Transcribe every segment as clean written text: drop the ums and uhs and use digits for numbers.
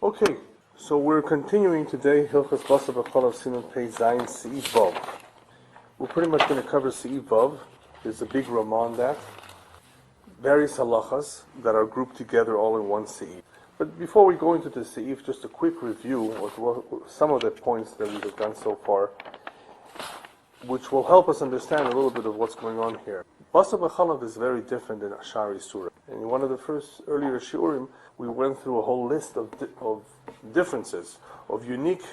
Okay, so we're continuing today Hilchos Basar B'Chalav Siman Pei Zayin Seif Vav. We're pretty much going to cover Seif Vav. There's a big Ramah on that. Various halachas that are grouped together all in one Seif. But before we go into the Seif, just a quick review of some of the points that we have done so far, which will help us understand a little bit of what's going on here. Basar B'Chalav is very different than Ashari Surah. In one of the first earlier shiurim, we went through a whole list of differences, of unique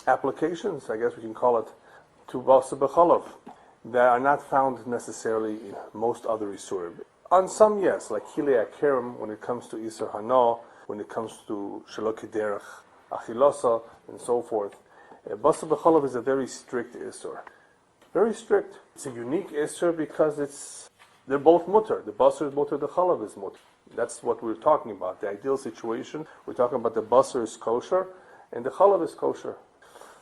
applications, I guess we can call it, to Basar B'Chalav that are not found necessarily in most other Isurim. On some, yes, like Hilei HaKerem, when it comes to Isur Hana, when it comes to Shelo Kederech Achilasa, and so forth. Basar B'Chalav is a very strict Isur. Very strict. It's a unique Isur because they're both mutter. The Basar is mutter, the Chalav is mutter. That's what we're talking about. The ideal situation, we're talking about the Basar is kosher, and the Chalav is kosher.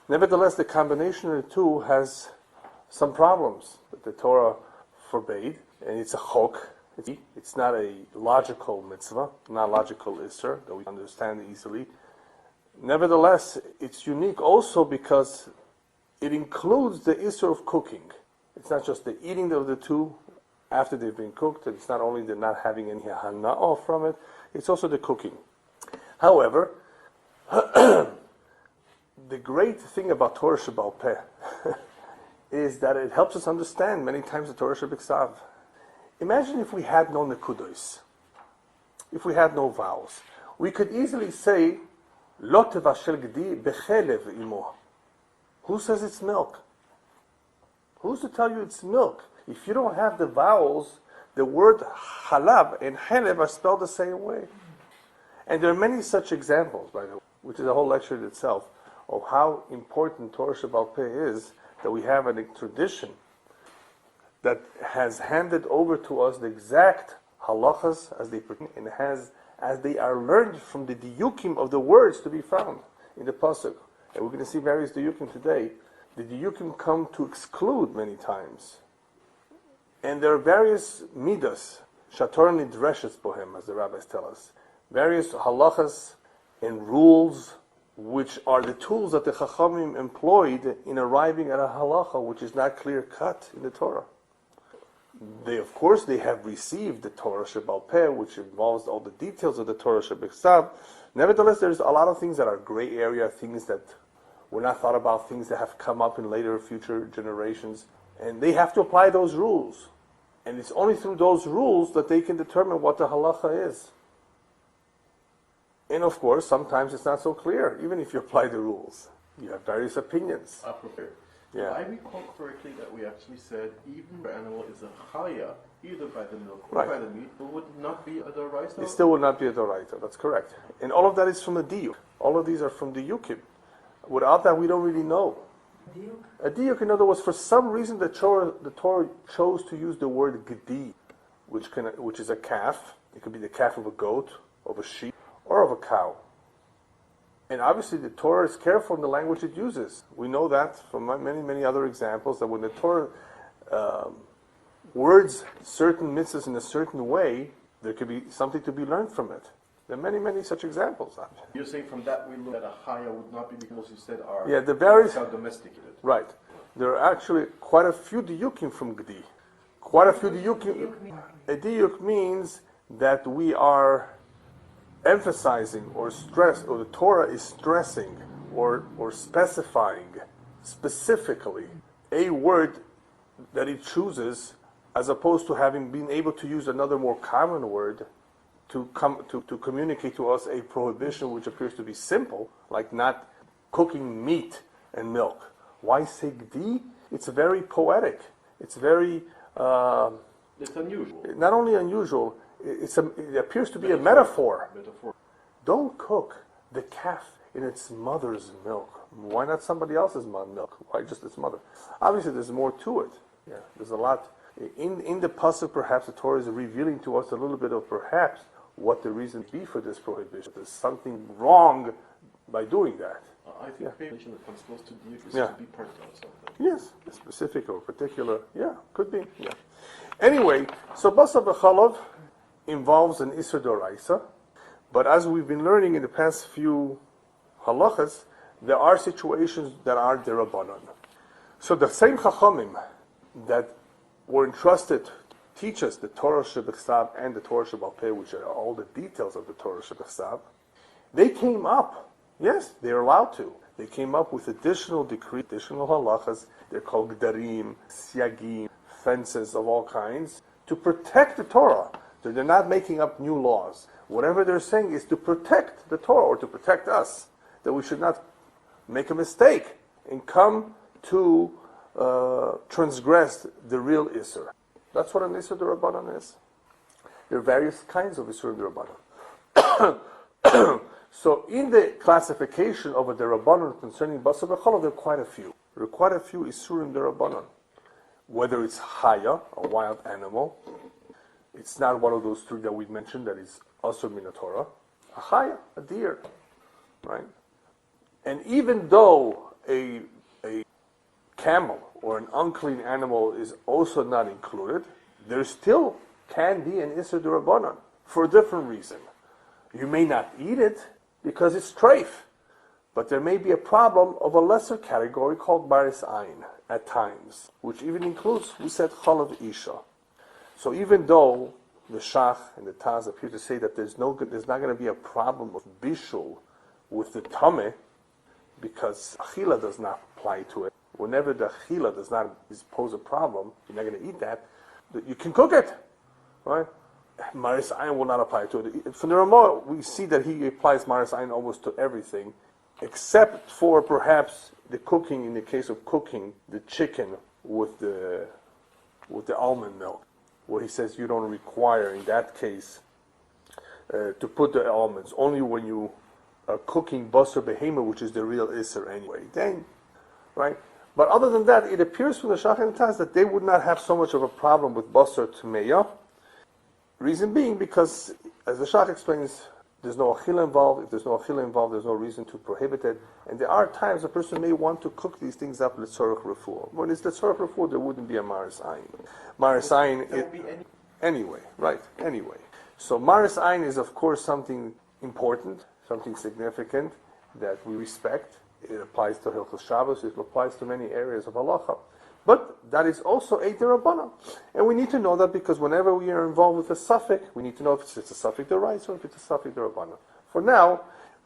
Nevertheless, the combination of the two has some problems that the Torah forbade, and it's a chok. It's not a logical mitzvah, not logical isser that we understand easily. Nevertheless, it's unique also because it includes the isser of cooking. It's not just the eating of the two after they've been cooked, and it's not only the not having any hana'ah from it, it's also the cooking. However, the great thing about Torah Sheba'al Peh is that it helps us understand many times the Torah Shebiksav. Imagine if we had no nekudos, if we had no vowels. We could easily say, Lo tevashel gdi bechelev imo. Who says it's milk? Who's to tell you it's milk? If you don't have the vowels, the word halab and chelev are spelled the same way. And there are many such examples, by the way, which is a whole lecture in itself, of how important Torah Sheba'al Peh is, that we have a tradition that has handed over to us the exact halachas as they pertain, and as they are learned from the diyukim of the words to be found in the pasuk. And we're going to see various diyukim today. The diyukim come to exclude many times. And there are various midas, shator nidreshes bohem, as the rabbis tell us. Various halachas and rules, which are the tools that the chachamim employed in arriving at a halacha which is not clear cut in the Torah. They have received the Torah Sheba'al Peh, which involves all the details of the Torah Shebiksav. Nevertheless, there's a lot of things that are gray area, things that were not thought about, things that have come up in later future generations. And they have to apply those rules. And it's only through those rules that they can determine what the halacha is. And of course, sometimes it's not so clear, even if you apply the rules. You have various opinions. Yeah. I recall correctly that we actually said even the animal is a chaya, either by the milk or by the meat, it would not be a doraita? It still would not be a doraita, that's correct. And all of that is from the diyuk. All of these are from the yukim. Without that, we don't really know. A diyuk, in other words, for some reason the Torah chose to use the word gedi, which is a calf. It could be the calf of a goat, of a sheep, or of a cow. And obviously the Torah is careful in the language it uses. We know that from many, many other examples, that when the Torah words certain mitzvahs in a certain way, there could be something to be learned from it. There are many, many such examples. You're saying from that we look at a chaya would not be because you said are domesticated. Right. There are actually quite a few diyukim from gedi. Quite a few diyukim. A diyuk means that we are emphasizing or the Torah is stressing or specifying specifically a word that it chooses, as opposed to having been able to use another more common word to communicate to us a prohibition which appears to be simple, like not cooking meat and milk. Why say gdi? It's very poetic. It's very it's unusual. Not only unusual, it appears to be a metaphor. Don't cook the calf in its mother's milk. Why not somebody else's milk? Why just its mother? Obviously, there's more to it. Yeah, there's a lot. In the pasuk, perhaps the Torah is revealing to us a little bit of perhaps what the reason be for this prohibition. There's something wrong by doing that. I think the prohibition that comes close to the is to be pertinent or something. Yes, specific or particular. Yeah, could be. Yeah. Anyway, so Basar B'Chalav involves an Isur Doraisa, But as we've been learning in the past few halachas, there are situations that are derabanan. So the same chachamim that were entrusted to teach us the Torah Shebechsav and the Torah Shebal Peh, which are all the details of the Torah Shebechsav, they came up, yes, they're allowed to. They came up with additional decrees, additional halachas. They're called gdarim, siagim, fences of all kinds, to protect the Torah. So they're not making up new laws. Whatever they're saying is to protect the Torah, or to protect us, that we should not make a mistake and come to transgress the real Isser. That's what an Isser D'Rabbanan is. There are various kinds of Isser D'Rabbanan. So in the classification of a D'Rabbanan concerning Basar B'Chalav, there are quite a few. There are quite a few Isurim D'Rabbanan. Whether it's Chaya, a wild animal, it's not one of those three that we mentioned that is Asur Min Torah. A Chaya, a deer, right? And even though a camel or an unclean animal is also not included, there still can be an Isser D'Rabbanan for a different reason. You may not eat it because it's treif, but there may be a problem of a lesser category called Maris Ayin at times, which even includes, we said, Chalav Isha. So even though the Shach and the Taz appear to say that there's not going to be a problem of Bishul with the Tameh, because Achila does not apply to it. Whenever the Achila does not pose a problem, you're not going to eat that, you can cook it, right? Maris Ayin will not apply to it. From the Ramah, we see that he applies Maris Ayin almost to everything, except for perhaps the cooking, in the case of cooking the chicken with the almond milk, where he says you don't require, in that case, to put the almonds, only when you are cooking Basar Behema, which is the real Isser anyway. Then, right? But other than that, it appears from the Shach and Taz that they would not have so much of a problem with Basar Tmeya. Reason being because, as the Shach explains, there's no achila involved. If there's no achila involved, there's no reason to prohibit it. And there are times a person may want to cook these things up l'tzorach refuah. When it's l'tzorach refuah, there wouldn't be a maris ayin. Maris ayin, anyway, right? Anyway, so maris ayin is of course something important, something significant that we respect. It applies to Hilchos Shabbos. It applies to many areas of halacha. But that is also a derabbanan. And we need to know that because whenever we are involved with a suffix, we need to know if it's a suffix deraisa or if it's a suffix derabbanan. For now,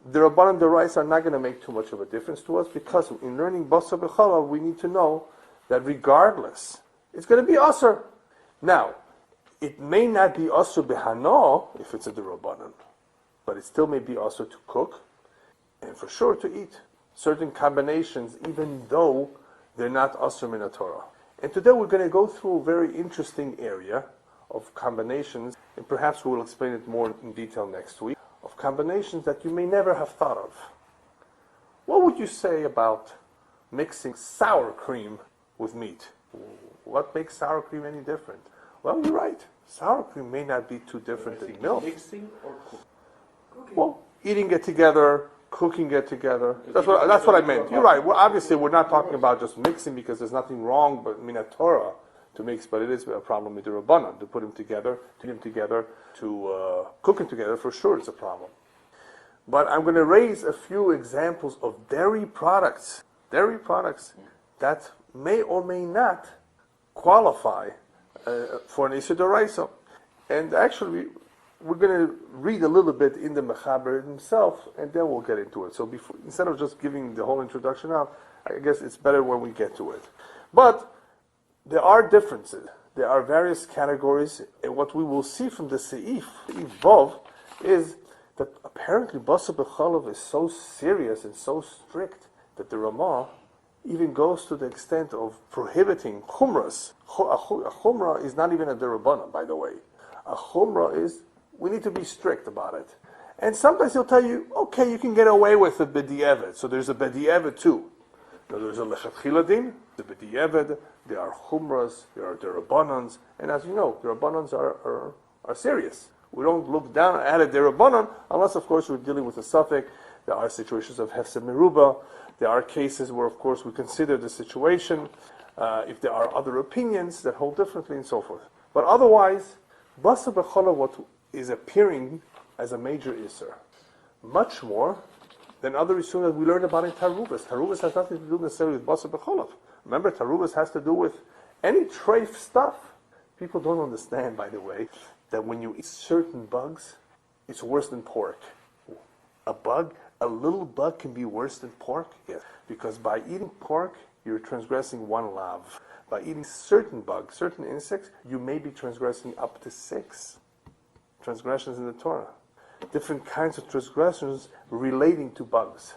derabbanan deraisa are not going to make too much of a difference to us because in learning Basar B'Chalav, we need to know that regardless, it's going to be asur. Now, it may not be asur b'hana if it's a derabbanan, but it still may be asur to cook and for sure to eat. Certain combinations, even though they're not asur min Torah. And today we're going to go through a very interesting area of combinations, and perhaps we will explain it more in detail next week, of combinations that you may never have thought of. What would you say about mixing sour cream with meat? What makes sour cream any different? Well, you're right. Sour cream may not be too different than milk. Mixing or cooking? Well, eating it together, cooking it together. That's what I meant. You're right. Well, obviously, we're not talking about just mixing because there's nothing wrong but min Torah to mix, but it is a problem with the Rabbanan to put them together, to cook them together. For sure, it's a problem. But I'm going to raise a few examples of dairy products that may or may not qualify for an Isur D'Oraisa. And actually, we're going to read a little bit in the Mechaber himself, and then we'll get into it. So instead of just giving the whole introduction out, I guess it's better when we get to it. But there are differences. There are various categories, and what we will see from the Seif Vav is that apparently Basar B'Chalav is so serious and so strict that the Ramah even goes to the extent of prohibiting chumras. A chumrah is not even a derabbanan, by the way. A chumrah is, we need to be strict about it. And sometimes he'll tell you, okay, you can get away with a b'di'evet. So there's a b'di'evet too. Now there's a lechatchila din, the b'di'evet, there are chumras, there are derabbanans, and as you know, derabbanans are serious. We don't look down at a derabbanan unless, of course, we're dealing with a suffix. There are situations of hefsed meruba. There are cases where, of course, we consider the situation. If there are other opinions that hold differently and so forth. But otherwise, Basar B'Chalav, what is appearing as a major Isser. Much more than other Isurim that we learned about in Taaruvot. Taaruvot has nothing to do necessarily with Basar B'chalav. Remember, Taaruvot has to do with any treif stuff. People don't understand, by the way, that when you eat certain bugs, it's worse than pork. A little bug can be worse than pork? Yes. Because by eating pork, you're transgressing one lav. By eating certain bugs, certain insects, you may be transgressing up to 6 transgressions in the Torah. Different kinds of transgressions relating to bugs.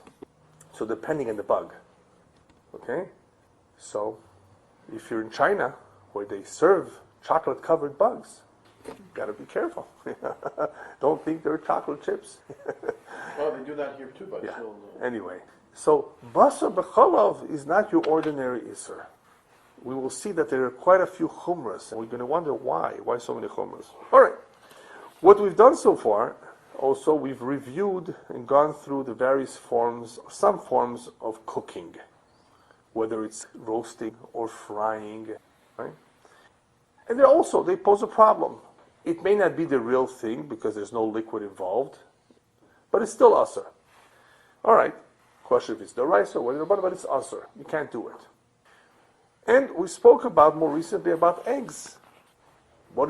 So depending on the bug. Okay? So, if you're in China, where they serve chocolate-covered bugs, you gotta be careful. Don't think they're chocolate chips. Well, they do that here too, but yeah. still. Anyway, so Basar B'chalav is not your ordinary Isser. We will see that there are quite a few chumras, and we're going to wonder why. Why so many chumras? All right. What we've done so far, also, we've reviewed and gone through the various forms, some forms of cooking, whether it's roasting or frying, right? And they pose a problem. It may not be the real thing because there's no liquid involved, but it's still asur. All right. Question if it's the rice or whatever, but it's asur. You can't do it. And we spoke about more recently about eggs. How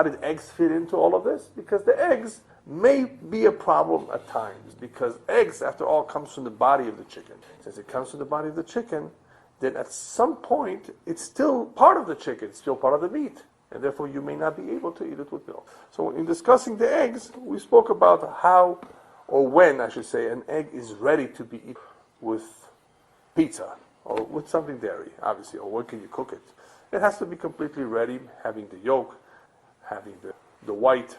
did eggs fit into all of this? Because the eggs may be a problem at times, because eggs, after all, comes from the body of the chicken. Since it comes from the body of the chicken, then at some point, it's still part of the chicken, it's still part of the meat, and therefore you may not be able to eat it with milk. So in discussing the eggs, we spoke about how, or when, I should say, an egg is ready to be eaten with pizza, or with something dairy, obviously, or when can you cook it? It has to be completely ready, having the yolk, having the white,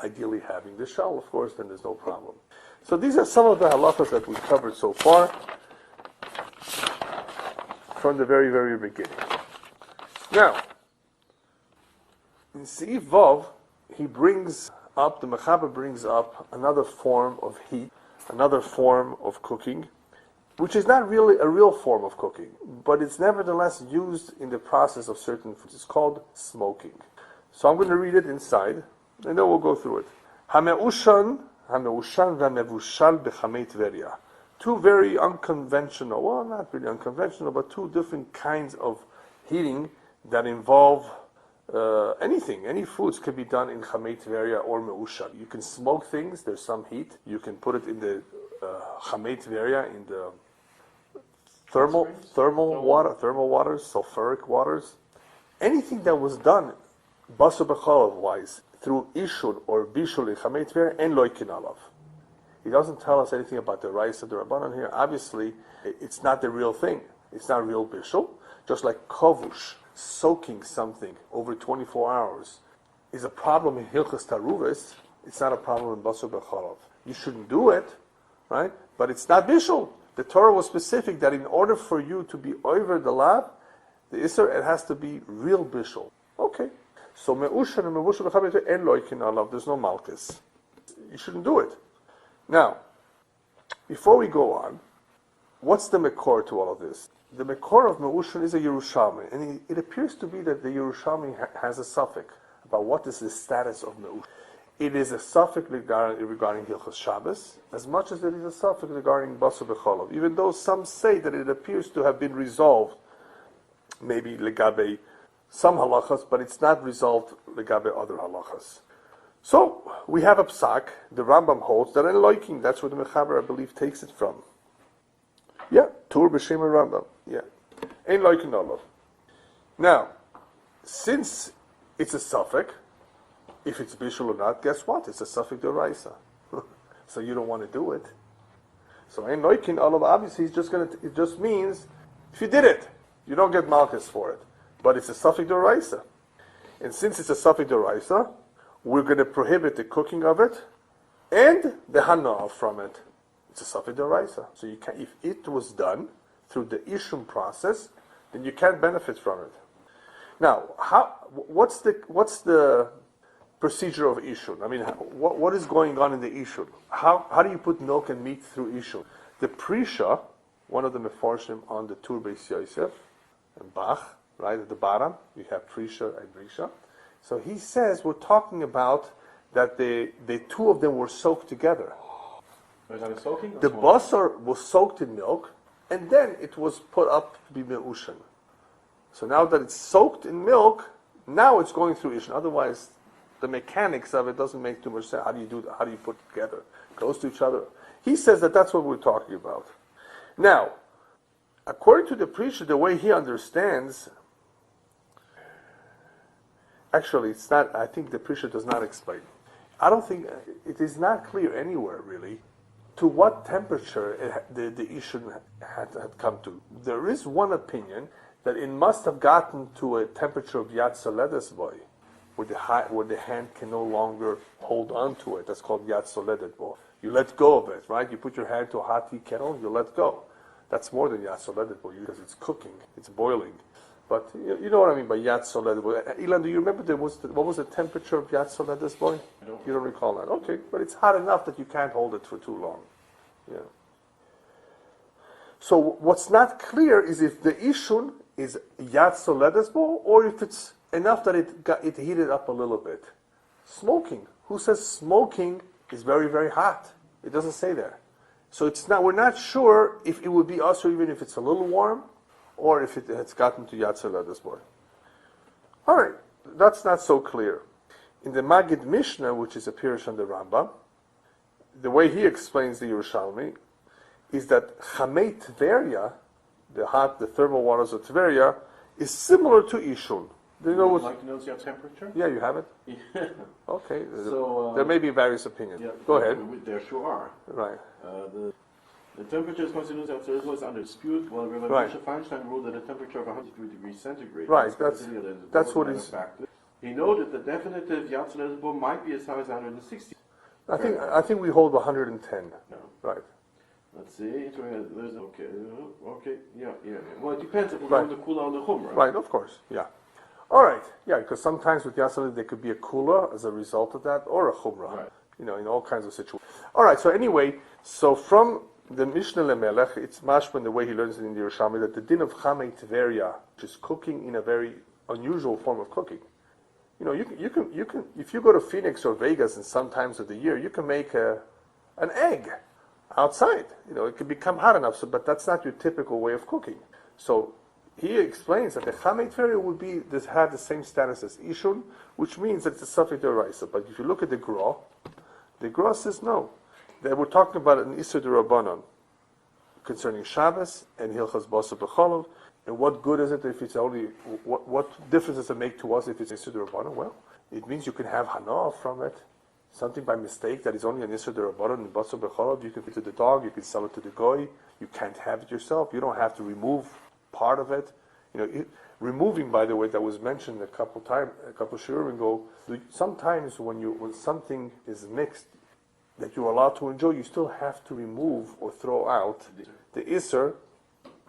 ideally having the shell, of course, then there's no problem. So these are some of the halachas that we've covered so far from the very, very beginning. Now, in Seif Vav, the Mechaber brings up another form of heat, another form of cooking, which is not really a real form of cooking, but it's nevertheless used in the process of certain foods. It's called smoking. So I'm going to read it inside, and then we'll go through it. Hameushan v'mevushal b'chamei Tveria. Two very unconventional, well, not really unconventional, but two different kinds of heating that involve anything. Any foods can be done in chamei Tveria or meushal. You can smoke things, there's some heat. You can put it in the chamei Tveria, in the thermal waters, sulfuric waters. Anything that was done Basar B'chalav wise through ishul or bishul in chamei Tveria and loikin alav. He doesn't tell us anything about the rice of the Rabbanan here. Obviously, it's not the real thing. It's not real bishul. Just like kavush, soaking something over 24 hours, is a problem in Hilchos Taaruvot. It's not a problem in Basar B'chalav. You shouldn't do it, right? But it's not bishul. The Torah was specific that in order for you to be over the lab, the Isser, it has to be real bishul. Okay. So me'ushan and me'vushal b'chamei Tveria and loikin alav. There's no malchus. You shouldn't do it. Now, before we go on, what's the Mekor to all of this? The Mekor of Me'ushan is a Yerushalmi, and it appears to be that the Yerushalmi has a suffix about what is the status of Me'ushan. It is a suffix regarding Hilchos Shabbos, as much as it is a suffix regarding Basar B'chalav, even though some say that it appears to have been resolved, maybe legabe some halachas, but it's not resolved legabe other halachas. So, we have a psak, the Rambam holds that in loiking, that's where the Mechaber, I believe, takes it from. Yeah, Tur b'shem Rambam. Yeah. Ein loiking olav. Now, since it's a suffix, if it's bishul or not, guess what? It's a suffix d'oraisa. So you don't want to do it. So ein loiking olav, obviously, it just means, if you did it, you don't get malchus for it. But it's a suffix d'oraisa. And since it's a suffix d'oraisa, we're going to prohibit the cooking of it and the hana from it. It's a suffix d'oraisa. So you can, if it was done through the ishum process, then you can't benefit from it. Now, what's the procedure of ishun? I mean, what is going on in the ishun? How do you put milk and meat through ishun? The Prisha, one of the mefarshim on the Tur Beis Yosef and Bach, right at the bottom, you have Prisha and Brisha. So he says we're talking about that the two of them were soaked together. Was that soaking? The basar was soaked in milk, and then it was put up to be me'ushan. So now that it's soaked in milk, now it's going through ishan. Otherwise, the mechanics of it doesn't make too much sense. How do you do that? How do you put it together? Close to each other. He says that that's what we're talking about. Now, according to the preacher, the way he understands, actually, it's not. I think the preacher does not explain. I don't think it is not clear anywhere really to what temperature the ishan had come to. There is one opinion that it must have gotten to a temperature of Yad Soledes boy, where the hand can no longer hold on to it. That's called Yad Soledet boy. You let go of it, right? You put your hand to a hot tea kettle, you let go. That's more than Yad Soledet boy because it's cooking, it's boiling. But you know what I mean by Yad Soledet boy. Ilan, do you remember what was the temperature of Yad Soledes boy? You don't recall that. Okay, but it's hot enough that you can't hold it for too long. Yeah. So what's not clear is if the ishun is Yad Soledes boy or if it's enough that it heated up a little bit. Smoking. Who says smoking is very, very hot? It doesn't say there. So we're not sure if it would be also even if it's a little warm or if it has gotten to Yad Soledes boy. All right, that's not so clear. In the Magid Mishnah, which is a Pirush on the Rambam, the way he explains the Yerushalmi is that Chamei Tveria, the thermal waters of Tveria, is similar to Ishun. Do you know would like to know your temperature? Yeah, you have it? Yeah. Okay. So, there may be various opinions. Yeah, go ahead. There sure are. Right. The temperature is considered as was under dispute, while Rabbi Moshe Feinstein ruled that a temperature of 100 degrees centigrade. Right, that's what he's... He noted the definitive Yad Soledes might be as high as 160. I think we hold 110. No. Right. Let's see. There's okay. Yeah. Well, it depends if we're going to kula or the chumrah. Right, of course. Yeah. All right. Yeah, because sometimes with Yad Soledes there could be a kula as a result of that, or a chumrah. Right. In all kinds of situations. All right. So anyway, from the Mishnah Lemelech, it's mashman the way he learns it in the Yerushalmi that the din of Chamei Tveria, which is cooking in a very unusual form of cooking. You can if you go to Phoenix or Vegas in some times of the year, you can make an egg outside. It can become hot enough. But that's not your typical way of cooking. So he explains that the Chamei Tveria would have the same status as Ishun, which means that it's a Safek D'Oraisa. But if you look at the Gra says no. They were talking about an Isur D'Rabbanan concerning Shabbos and Hilchas Basar B'chalav. And what good is it if it's only, what difference does it make to us if it's Isur D'Rabbanan? Well, it means you can have Hana from it. Something by mistake that is only an Isur D'Rabbanan in Basar B'chalav. You can feed it to the dog, you can sell it to the goy. You can't have it yourself. You don't have to remove part of it. Removing, by the way, that was mentioned a couple shiurim ago. Sometimes when something is mixed that you're allowed to enjoy, you still have to remove or throw out the isur.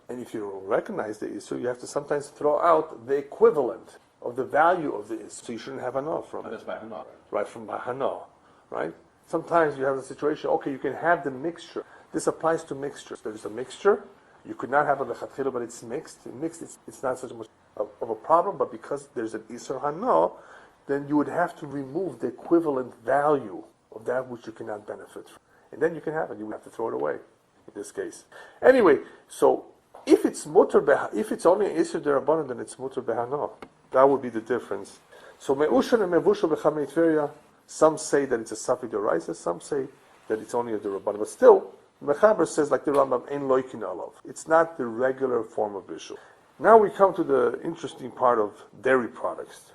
And if you don't recognize the isur, you have to sometimes throw out the equivalent of the value of the isur. So you shouldn't have hana from it. That's by hana. Right, from by hana. Right? Sometimes you have a situation, okay, you can have the mixture. This applies to mixtures. There's a mixture. You could not have a lechatchila, but it's mixed. It's not such much of a problem, but because there's an isur hana, then you would have to remove the equivalent value of that which you cannot benefit from. And then you can have it. You would have to throw it away in this case. Anyway, so if it's if it's only an isur d'Rabbanan, then it's mutar behana. That would be the difference. So me'ushan and mevushal b'chamei tveria, some say that it's a Safek D'Oraisa, some say that it's only a d'Rabbanan. But still, Mechaber says, like the Rambam, ein loikin alav. It's not the regular form of bishul. Now we come to the interesting part of dairy products.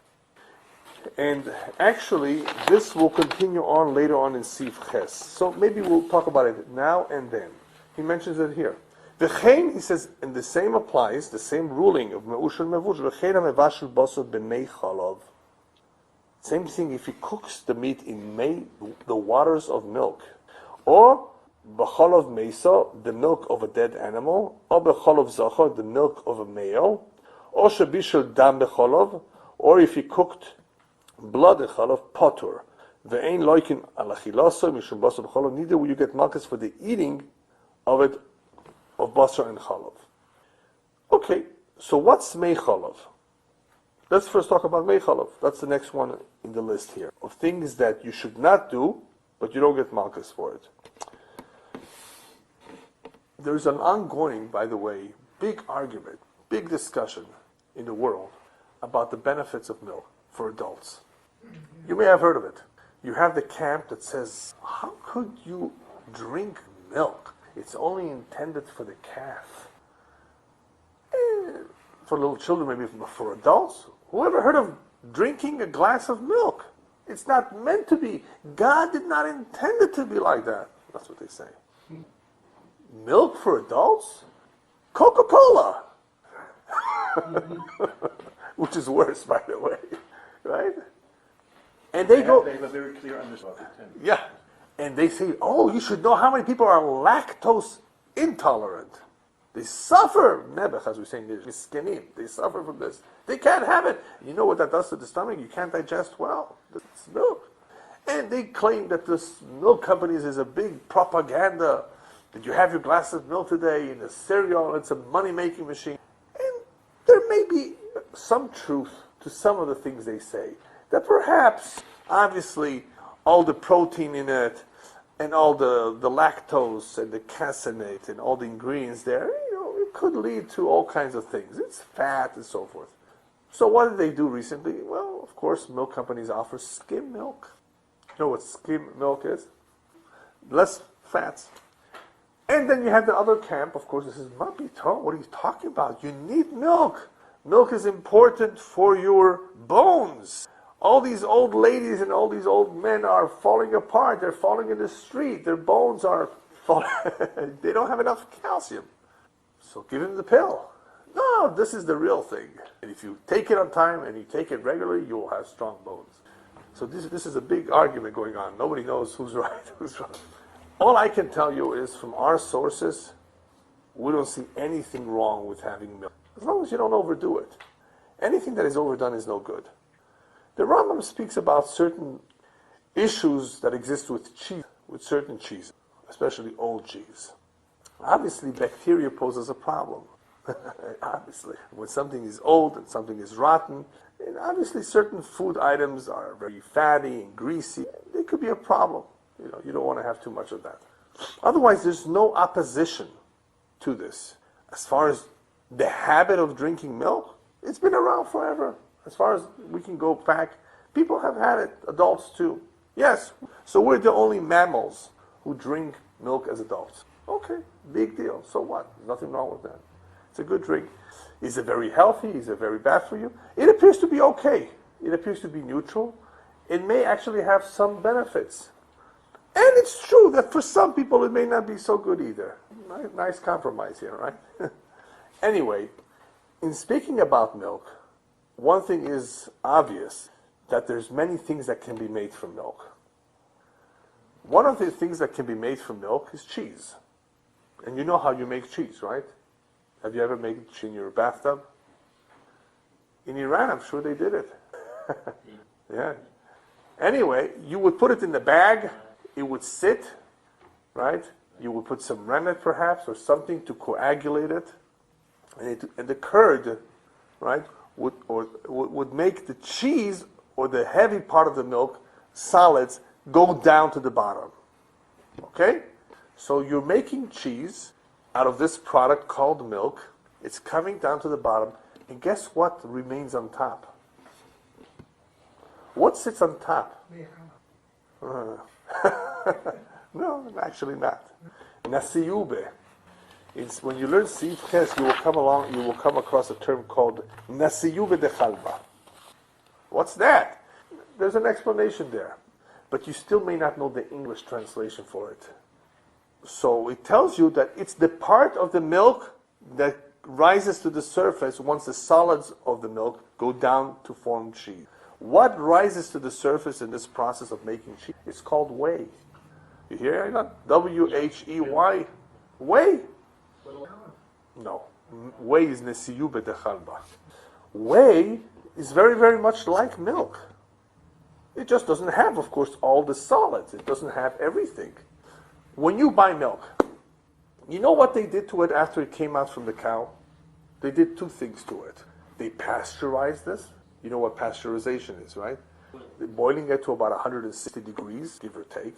And actually, this will continue on later on in Sif Ches. So maybe we'll talk about it now and then. He mentions it here. V'chein, he says, and the same applies, the same ruling of me'ush and mevush. V'chein ha'mevashel basar b'mei chalav. Same thing if he cooks the meat in the waters of milk. Or b'chalav meisa, the milk of a dead animal. Or b'chalav zachar, the milk of a male. Or shebishel dam b'chalav. Or if he cooked blood and chalav potur. Ve'ein loikin alachilasa mishum basar b'chalav. Neither will you get malchus for the eating of it, of basar and chalav. Okay, so what's mei chalav? Let's first talk about Mechalav. That's the next one in the list here. Of things that you should not do, but you don't get malchus for it. There's an ongoing, by the way, big argument, big discussion in the world about the benefits of milk for adults. You may have heard of it. You have the camp that says, how could you drink milk? It's only intended for the calf. For little children, maybe for adults. Who ever heard of drinking a glass of milk? It's not meant to be. God did not intend it to be like that. That's what they say. Milk for adults? Coca-Cola! Which is worse, by the way. Right? And they go... They have a very clear understanding. Yeah. And they say, oh, you should know how many people are lactose intolerant. They suffer, Nebuch, as we say in English, miskenim. They suffer from this. They can't have it. You know what that does to the stomach? You can't digest well. It's milk. And they claim that this milk companies is a big propaganda, that you have your glass of milk today in a cereal, and it's a money-making machine. And there may be some truth to some of the things they say. That perhaps, obviously, all the protein in it, and all the lactose and the caseinate and all the ingredients there, it could lead to all kinds of things. It's fat and so forth. So what did they do recently? Well, of course, milk companies offer skim milk. You know what skim milk is? Less fats. And then you have the other camp, of course, that says, Mapito, what are you talking about? You need milk. Milk is important for your bones. All these old ladies and all these old men are falling apart. They're falling in the street. Their bones are falling. They don't have enough calcium. So give them the pill. No, this is the real thing. And if you take it on time and you take it regularly, you will have strong bones. So this is a big argument going on. Nobody knows who's right, who's wrong. All I can tell you is from our sources, we don't see anything wrong with having milk. As long as you don't overdo it. Anything that is overdone is no good. The Rambam speaks about certain issues that exist with cheese, with certain cheese, especially old cheese. Obviously, bacteria poses a problem. Obviously, when something is old and something is rotten, and obviously certain food items are very fatty and greasy, they could be a problem. You don't want to have too much of that. Otherwise, there's no opposition to this. As far as the habit of drinking milk, it's been around forever. As far as we can go back, people have had it, adults too. Yes, so we're the only mammals who drink milk as adults. Okay, big deal. So what? Nothing wrong with that. It's a good drink. Is it very healthy? Is it very bad for you? It appears to be okay. It appears to be neutral. It may actually have some benefits. And it's true that for some people it may not be so good either. Nice compromise here, right? Anyway, in speaking about milk, one thing is obvious, that there's many things that can be made from milk. One of the things that can be made from milk is cheese. And you know how you make cheese, right? Have you ever made cheese in your bathtub? In Iran, I'm sure they did it. Yeah. Anyway, you would put it in the bag, it would sit, right? You would put some rennet perhaps, or something to coagulate it. And the curd, right, would make the cheese or the heavy part of the milk, solids, go down to the bottom. Okay? So you're making cheese out of this product called milk. It's coming down to the bottom. And guess what remains on top? What sits on top? No, actually not. Nasiyube. It's when you learn Seif Ches, you will come across a term called Nasiyube de Chalva. What's that? There's an explanation there. But you still may not know the English translation for it. So it tells you that it's the part of the milk that rises to the surface once the solids of the milk go down to form cheese. What rises to the surface in this process of making cheese? It's called whey. You hear that? W-H-E-Y. Whey? No. Whey is nesiyube de chalba. Whey is very, very much like milk. It just doesn't have, of course, all the solids. It doesn't have everything. When you buy milk, you know what they did to it after it came out from the cow? They did two things to it. They pasteurized this. You know what pasteurization is, right? Boiling it to about 160 degrees, give or take.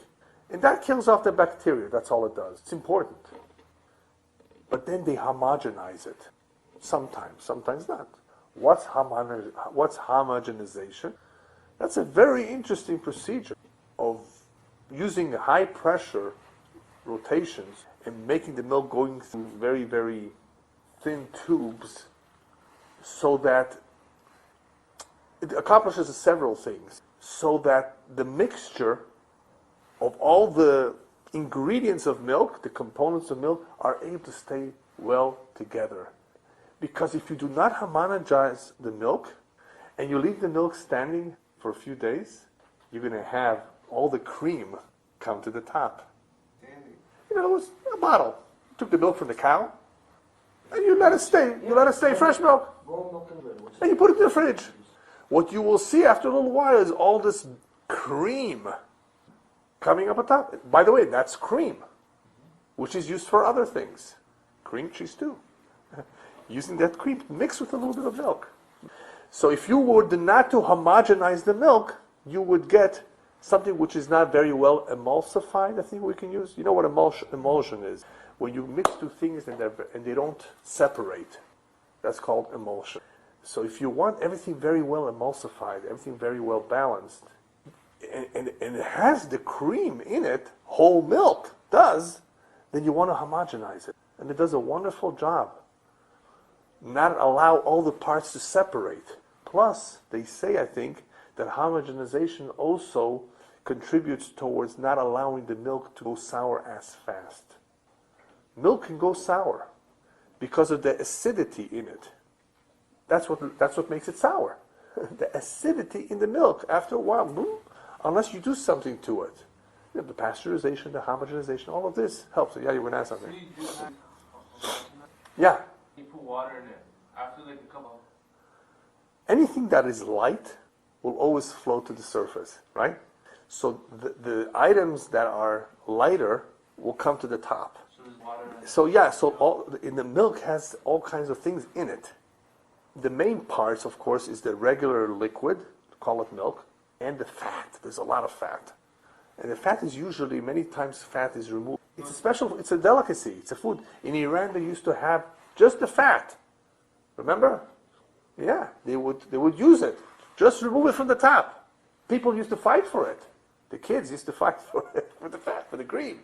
And that kills off the bacteria. That's all it does. It's important. But then they homogenize it. Sometimes, sometimes not. What's homogenization? That's a very interesting procedure of using high pressure rotations and making the milk going through very, very thin tubes so that it accomplishes several things. So that the mixture of all the ingredients of milk, the components of milk, are able to stay well together. Because if you do not homogenize the milk and you leave the milk standing for a few days, you're going to have all the cream come to the top. You know, it was a bottle. You took the milk from the cow and you let it stay. You let it stay fresh milk. And you put it in the fridge. What you will see after a little while is all this cream coming up atop. By the way, that's cream, which is used for other things. Cream cheese too. Using that cream mixed with a little bit of milk. So if you were not to homogenize the milk, you would get something which is not very well emulsified, I think we can use. You know what emulsion is? When you mix two things and they don't separate. That's called emulsion. So if you want everything very well emulsified, everything very well balanced, and it has the cream in it, whole milk does, then you want to homogenize it. And it does a wonderful job. Not allow all the parts to separate. Plus, they say, I think, that homogenization also contributes towards not allowing the milk to go sour as fast. Milk can go sour because of the acidity in it. That's what makes it sour. The acidity in the milk. After a while, boom, unless you do something to it. You know, the pasteurization, the homogenization, all of this helps. Yeah, you were going to ask something. Yeah. You put water in it after like a couple. Anything that is light will always float to the surface, right? So the items that are lighter will come to the top. So there's water in it. So yeah, in the milk has all kinds of things in it. The main parts, of course, is the regular liquid, call it milk, and the fat. There's a lot of fat. And the fat is usually, many times fat is removed. It's a delicacy, it's a food. In Iran they used to have just the fat. Remember? Yeah, they would use it. Just remove it from the top. People used to fight for it. The kids used to fight for it, for the fat, for the cream.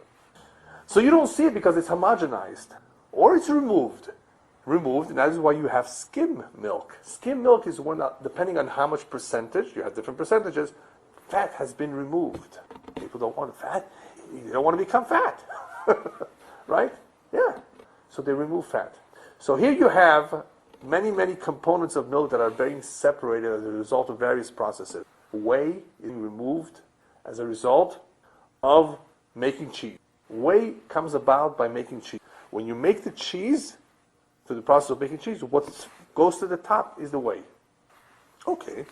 So you don't see it because it's homogenized. Or it's removed. And that is why you have skim milk. Skim milk is one, depending on how much percentage, you have different percentages, fat has been removed. People don't want fat. They don't want to become fat. Right? Yeah. So they remove fat. So here you have many, many components of milk that are being separated as a result of various processes. Whey is removed as a result of making cheese. Whey comes about by making cheese. When you make the cheese, through the process of making cheese, what goes to the top is the whey. Okay.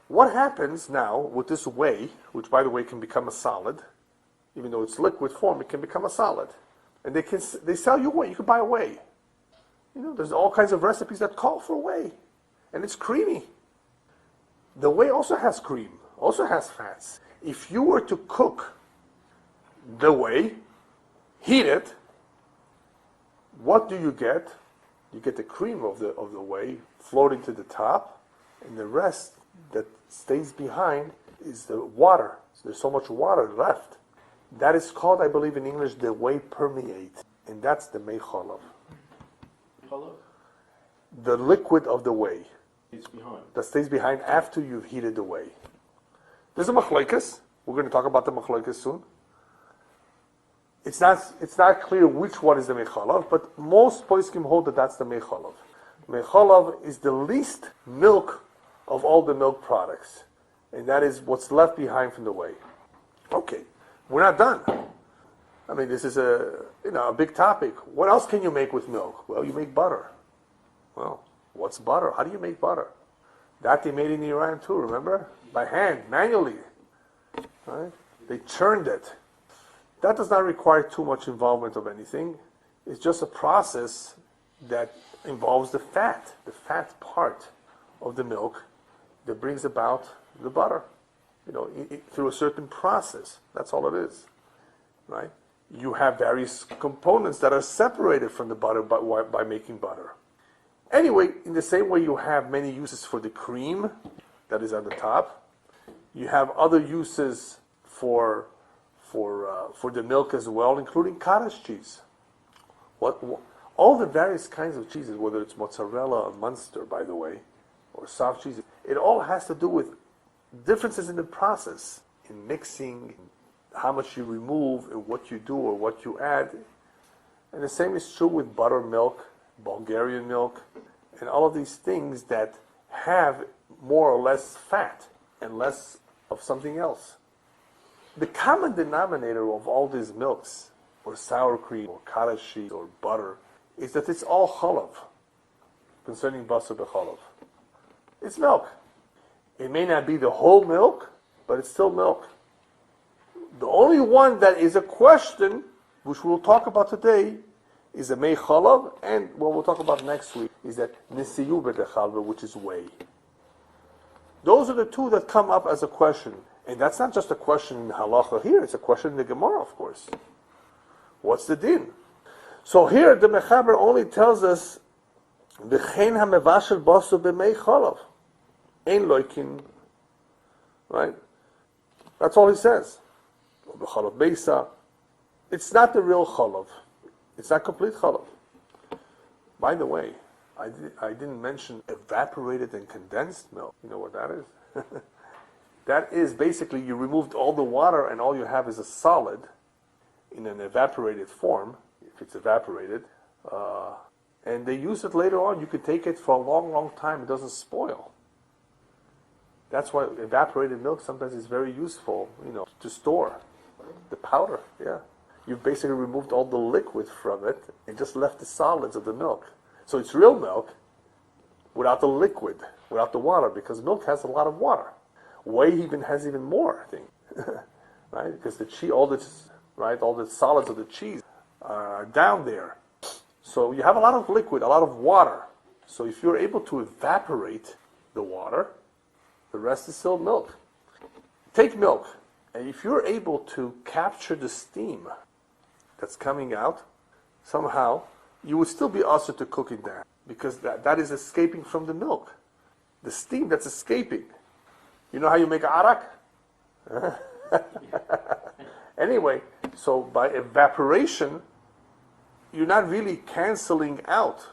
What happens now with this whey, which by the way can become a solid, even though it's liquid form, it can become a solid. And they sell you whey. You can buy whey. You know, there's all kinds of recipes that call for whey. And it's creamy. The whey also has cream, also has fats. If you were to cook the whey, heat it, what do you get? You get the cream of the whey floating to the top, and the rest that stays behind is the water. So there's so much water left. That is called, I believe in English, the whey permeate, and that's the mei chalav. The liquid of the whey that stays behind after you've heated the whey. There's a machlokes. We're going to talk about the machlokes soon. It's not clear which one is the mei chalav, but most poskim hold that that's the mei chalav. Mei chalav is the least milk of all the milk products, and that is what's left behind from the whey. Okay, we're not done. I mean, this is a big topic. What else can you make with milk? Well, you make butter. Well, what's butter? How do you make butter? That they made in Iran too, remember? By hand, manually. Right? They churned it. That does not require too much involvement of anything. It's just a process that involves the fat part of the milk that brings about the butter, through a certain process. That's all it is, right? You have various components that are separated from the butter by making butter. Anyway, in the same way you have many uses for the cream that is on the top, you have other uses for the milk as well, including cottage cheese. All the various kinds of cheeses, whether it's mozzarella or Munster, by the way, or soft cheese, it all has to do with differences in the process, in mixing, how much you remove, and what you do or what you add. And the same is true with buttermilk, Bulgarian milk, and all of these things that have more or less fat and less of something else. The common denominator of all these milks, or sour cream, or cottage cheese, or butter, is that it's all chalav, concerning Basar b'chalav. It's milk. It may not be the whole milk, but it's still milk. The only one that is a question, which we'll talk about today, is the mei chalav, and what we'll talk about next week is that nesiyuba dechalva, which is whey. Those are the two that come up as a question. And that's not just a question in Halacha here, it's a question in the Gemara, of course. What's the din? So here the Mechaber only tells us V'chein hamevashel baso b'mei chalav ein loikin, right? That's all he says. B'chalav Basar. It's not the real chalav. It's not complete chalav. By the way, I didn't mention evaporated and condensed milk. You know what that is? That is basically you removed all the water and all you have is a solid in an evaporated form, if it's evaporated, and they use it later on. You could take it for a long, long time. It doesn't spoil. That's why evaporated milk sometimes is very useful, to store. The powder, yeah. You've basically removed all the liquid from it and just left the solids of the milk. So it's real milk without the liquid, without the water, because milk has a lot of water. Whey has even more, I think, right? Because the cheese, all the solids of the cheese are down there. So you have a lot of liquid, a lot of water. So if you're able to evaporate the water, the rest is still milk. Take milk, and if you're able to capture the steam that's coming out, somehow, you would still be usher to cooking that, because that is escaping from the milk. The steam that's escaping. You know how you make arak? Anyway, so by evaporation, you're not really canceling out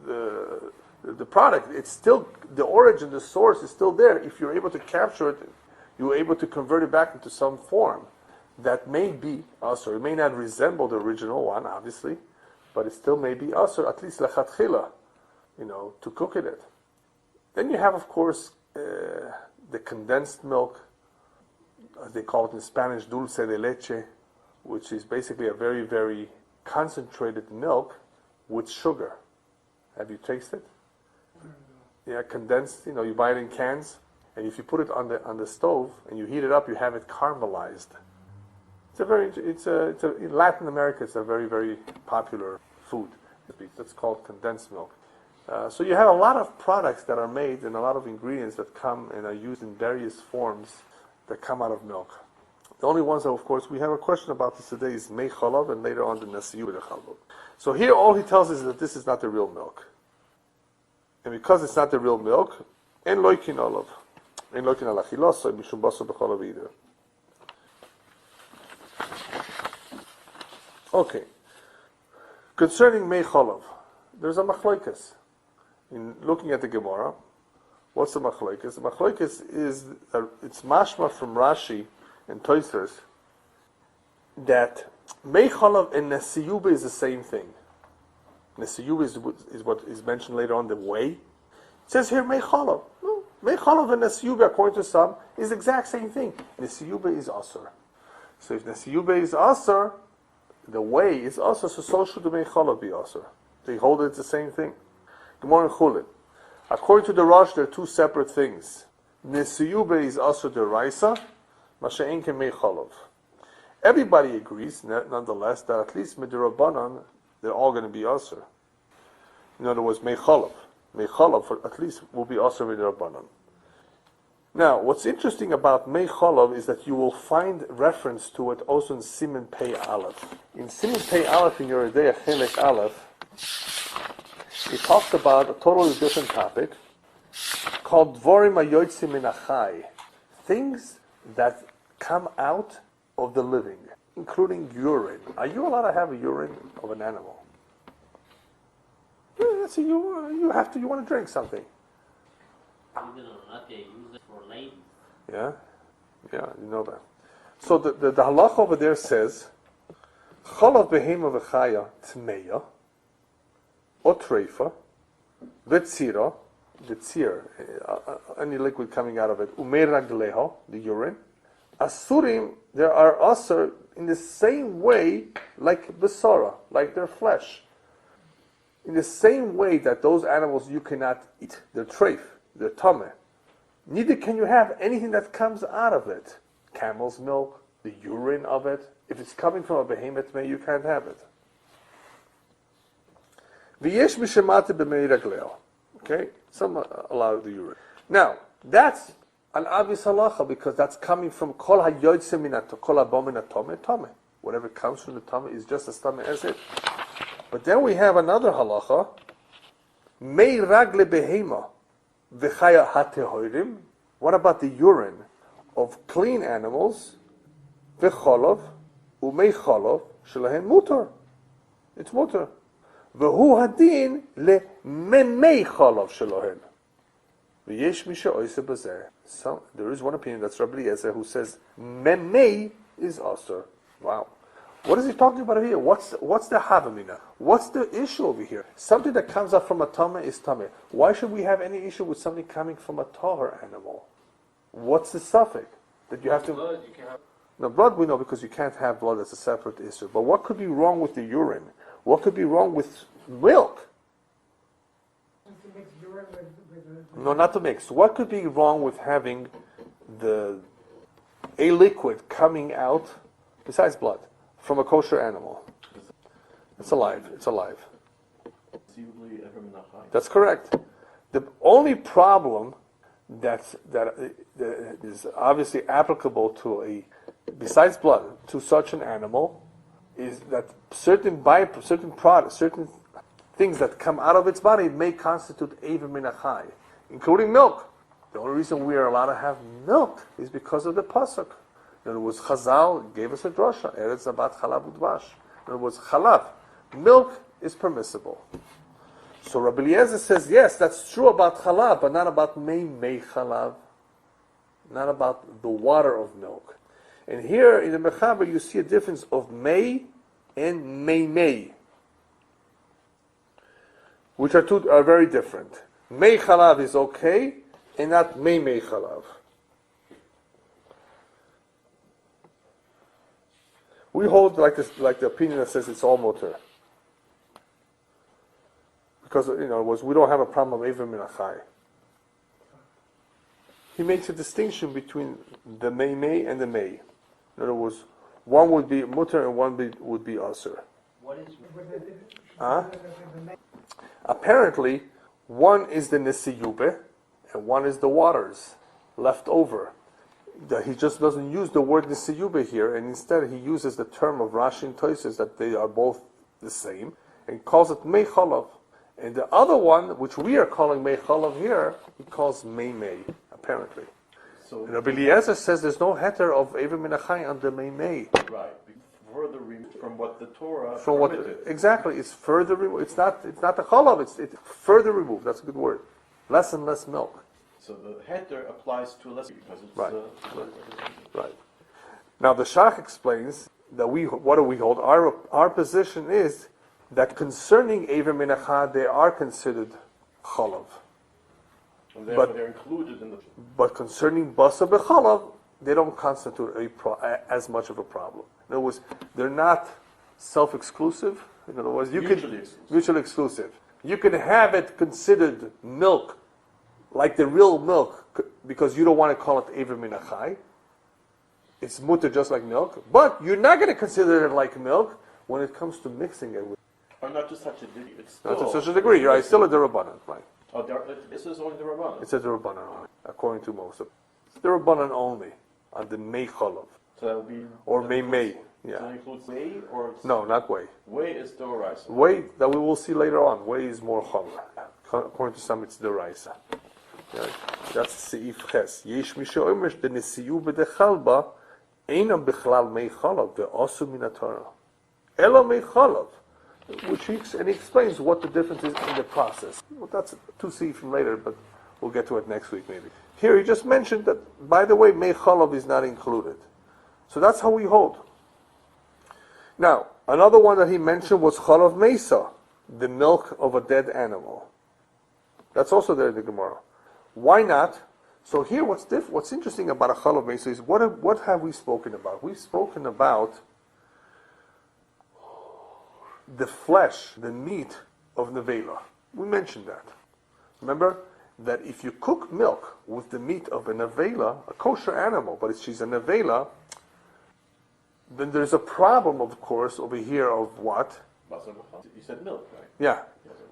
the product. It's still, the origin, the source is still there. If you're able to capture it, you're able to convert it back into some form that may be usher. It may not resemble the original one, obviously, but it still may be usher, at least lechatchila, to cook in it. Then you have, of course, the condensed milk, as they call it in Spanish, dulce de leche, which is basically a very, very concentrated milk with sugar. Have you tasted? Yeah, condensed. You buy it in cans, and if you put it on the stove and you heat it up, you have it caramelized. In Latin America, it's a very, very popular food. That's called condensed milk. So you have a lot of products that are made and a lot of ingredients that come and are used in various forms that come out of milk. The only ones that, of course, we have a question about this today is mei chalav, and later on the nasiyu b'chalv. So here all he tells us is that this is not the real milk. And because it's not the real milk, en loikin olav. En loikin al achilosa, mishum baso b'chalav either. Okay. Concerning mei chalav, there's a machlokes. In looking at the Gemara, what's the machlokes? The machlokes is, it's mashma from Rashi and Tosfos that mei chalav and nesiyuba is the same thing. Nesiyuba is what is mentioned later on, the whey. It says here mei chalav. No, mei chalav and nesiyuba, according to some, is the exact same thing. Nesiyuba is asur. So if nesiyuba is asur, the whey is asur, so should the mei chalav be asur. They hold it, it's the same thing. Gemara in Chulin. According to the Rosh, there are two separate things. Nesiyuba is asur deraisa, masha'en ke mei chalav. Everybody agrees, nonetheless, that at least midirabanan, they're all going to be asur. In other words, mei chalav. Mei chalav, at least, will be asur midirabanan. Now, what's interesting about Mei Cholov is that you will find reference to it also in Siman Pei Aleph. In Siman Pei Aleph in Yore Deah Chelek Aleph, it talks about a totally different topic called Dvorim HaYotzim Min HaChai, things that come out of the living, including urine. Are you allowed to have a urine of an animal? Yeah, so you have to. You want to drink something. Even though not they use it for ladies. Yeah, you know that. So the halacha over there says, Cholav behema v'chaya tmeya, o treifa, v'tzira, the tzir, any liquid coming out of it, umeir ragleho, the urine, asurim, there are asur in the same way like basara, like their flesh. In the same way that those animals you cannot eat, they're treif, they're tameh. Neither can you have anything that comes out of it. Camel's milk, the urine of it. If it's coming from a behemoth, you can't have it. V'yesh mishemate b'mei ragleo. Okay, some allow the urine. Now, that's an obvious halacha because that's coming from kol hayotzim minato, kol habo minatome, tome. Whatever comes from the tome is just as tome as it. But then we have another halacha, mei ragle behema. V'chaya hatehorim. What about the urine of clean animals? V'cholov umei cholov shelahen mutar. It's mutar. V'hu hadin le memei cholov shelahen. V'yesh misha oise b'zeh. So there is one opinion, that's Rabbi Elyahu, who says memei is asur. Wow. What is he talking about here? What's the havamina? What's the issue over here? Something that comes up from a tameh is tameh. Why should we have any issue with something coming from a tahor animal? What's the suffix that you have to? Blood, you can have. No, blood we know because you can't have blood as a separate issue. But what could be wrong with the urine? What could be wrong with milk? To mix urine with No, not to mix. What could be wrong with having a liquid coming out besides blood? From a kosher animal. It's alive. It's alive. That's correct. The only problem that is obviously applicable to besides blood, to such an animal, is that certain products, certain things that come out of its body may constitute Eiver Min HaChai, including milk. The only reason we are allowed to have milk is because of the pasuk. In other words, Chazal gave us a drasha, Eretz Zabat Chalav Udvash. In other words, Chalav, milk is permissible. So Rabbi Eliezer says, yes, that's true about Chalav, but not about Mei Chalav, not about the water of milk. And here in the Mechaber, you see a difference of Mei and Mei, which are very different. Mei Chalav is okay, and not Mei Chalav. We hold like the opinion that says it's all motor. Because, we don't have a problem of Eiver Min HaChai. He makes a distinction between the Mei and the Mei. In other words, one would be mutter and one would be asur. What is Apparently, one is the nisiyube and one is the waters left over. He just doesn't use the word nisiyube here, and instead he uses the term of Rashi and Tosfos that they are both the same, and calls it Mei Chalav. And the other one, which we are calling Mei Chalav here, he calls Mei, apparently. So and Rabbi Eliezer says there's no heter of Eiver Min HaChai under Mei. right, further removed from what the Torah From what permitted. exactly, it's further removed. It's not the Chalav. It's further removed. That's a good word. Less and less milk. So the heter applies to less because it's Right. Right. Now the Shach explains that what do we hold? Our position is that concerning Eiver Min HaChai, they are considered Chalav. And therefore But- they're included in the... But concerning Basar b'Chalav, they don't constitute as much of a problem. In other words, they're not self-exclusive. In other words, mutually exclusive. You can have it considered milk, like the real milk, because you don't want to call it Eiver Min HaChai. It's mutter just like milk, but you're not going to consider it like milk when it comes to mixing it with. Or not to such a degree. It's Not to still- such a degree, right? It's still a derabanan, right? Oh, this is only the Rabbanan. It's a derabanan, according to most of. It's the Rabbanan only on the Mei Chalav. So that would be... Or Mei. So Yeah. it includes whey or... No, not whey. Whey is Doraisa. Whey, that we will see later on. Whey is more Chomer. According to some, it's Doraisa. Yeah. That's Seif Ches. Yesh Misha Omer, the Nesiyu b'de Chalba, Einam Bichlal Mei Chalav, ve'osu min haTorah. Elo Mei Chalav. Which he explains what the difference is in the process. Well, that's to see from later, but we'll get to it next week maybe. Here he just mentioned that, by the way, Mei Chalav is not included. So that's how we hold. Now, another one that he mentioned was Chalav Mesa, the milk of a dead animal. That's also there in the Gemara. Why not? So here what's interesting about a Chalav Mesa is what have we spoken about? We've spoken about the flesh, the meat of nevela. We mentioned that. Remember that if you cook milk with the meat of a nevela, a kosher animal, but she's a nevela, then there's a problem, of course, over here of what? Basar b'chalav. You said milk, right? Yeah.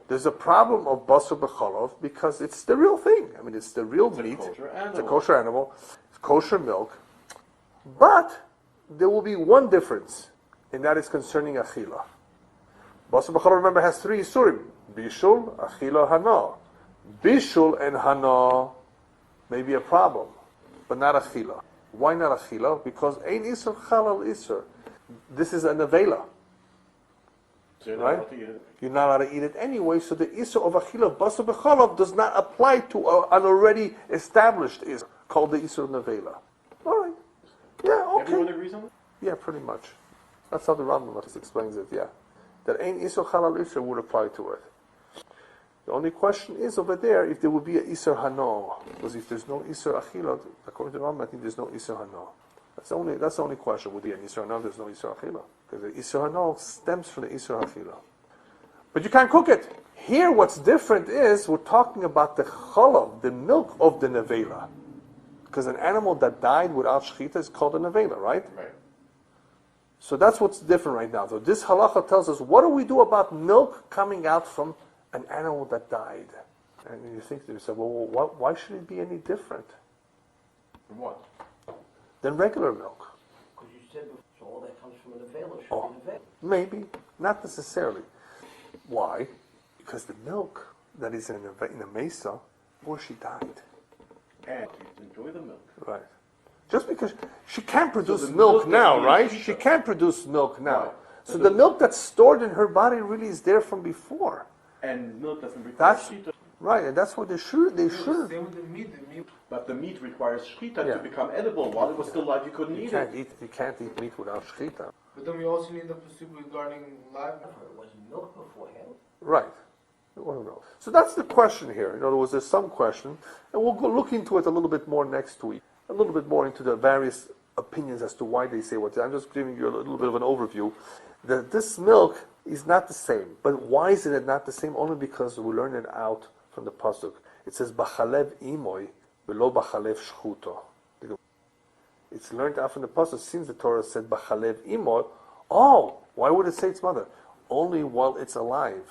There's a problem of basar b'chalav because it's the real thing. I mean, it's the real meat. It's a kosher animal. It's kosher milk. But there will be one difference, and that is concerning achila. Basar b'chalav, remember, has three isurim. Bishul, achila, hana. Bishul and hana may be a problem, but not achila. Why not achila? Because ein isur chalal isur. This is a nevela. So Right? You're not allowed to eat it anyway, so the isur of achila, basar b'chalav, does not apply to an already established isur, called the isur nevela. All right. Yeah, okay. Everyone agrees on that? Yeah, pretty much. That's how the Rambam explains it, yeah. That ein isur chalal isur would apply to it. The only question is over there if there would be a isur hano, because if there's no isur achila, according to Rambam, I think there's no isur hano. That's the only question. Would be an isur hano? There's no isur achila, because the isur hano stems from the isur achila. But you can't cook it. Here, what's different is we're talking about the chalav, the milk of the nevela, because an animal that died without shechita is called a nevela, right? Right. So that's what's different right now. So this halacha tells us, what do we do about milk coming out from an animal that died? And you think to yourself, well, why should it be any different From what? than regular milk? Because you said so all that comes from an avail should be an avail. Maybe, not necessarily. Why? Because the milk that is in a mesa, where she died. And you enjoy the milk. Right. Just because she can't produce the milk milk now, doesn't right? need She shechita. can't produce milk now. Right. So the milk that's stored in her body really is there from before. And milk doesn't require That's shechita. right, and that's what they should. Same with the meat. But the meat requires shechita Yeah. to become edible. While it was still live, you couldn't eat it. You can't eat meat without shechita. But then we also need the pursuit regarding live. It was milk beforehand. Right. Well, no. So that's the question here. In other words, there's some question, and we'll go look into it a little bit more next week. A little bit more into the various opinions as to why they say what. I'm just giving you a little bit of an overview. That this milk is not the same. But why is it not the same? Only because we learn it out from the pasuk. It says "Bachalev imoy v'lo bachalev shchuto." It's learned out from the pasuk. Since the Torah said "Bachalev imoy," oh, why would it say its mother? Only while it's alive,